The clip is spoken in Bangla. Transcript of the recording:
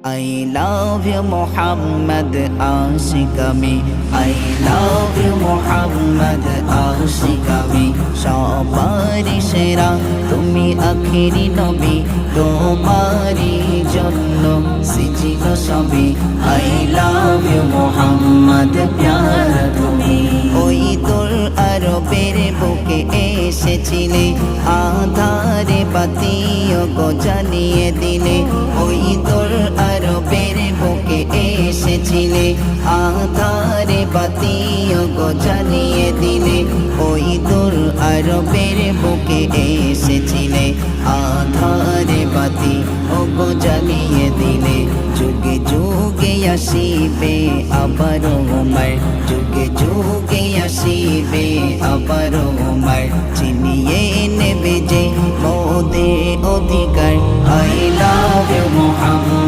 I love you Muhammad Ashiq আমি I love you Muhammad Ashiq আমি সবারই সেরা তুমি আখেরি নবী তোমারই জন্য সৃজিত সবই I love you Muhammad প্যারা তুমি ওই তোর আরবের বুকে এসেছিলে আধারে বাতিও গো জ্বালিয়ে দিলে ওই তোর আরবের বুকে এসেছিলে আধারে বাতিও গো জ্বালিয়ে দিলে ওই তোর আরবের বুকে এসেছিলে আধারে বাতি ও গো জ্বালিয়ে দিলে যুগে যুগে আসিবে আবারো উমর যুগে যুগে আসিবে আবারো উমর চিনিয়ে নেবে যে মোদের অধিকার I love you Muhammad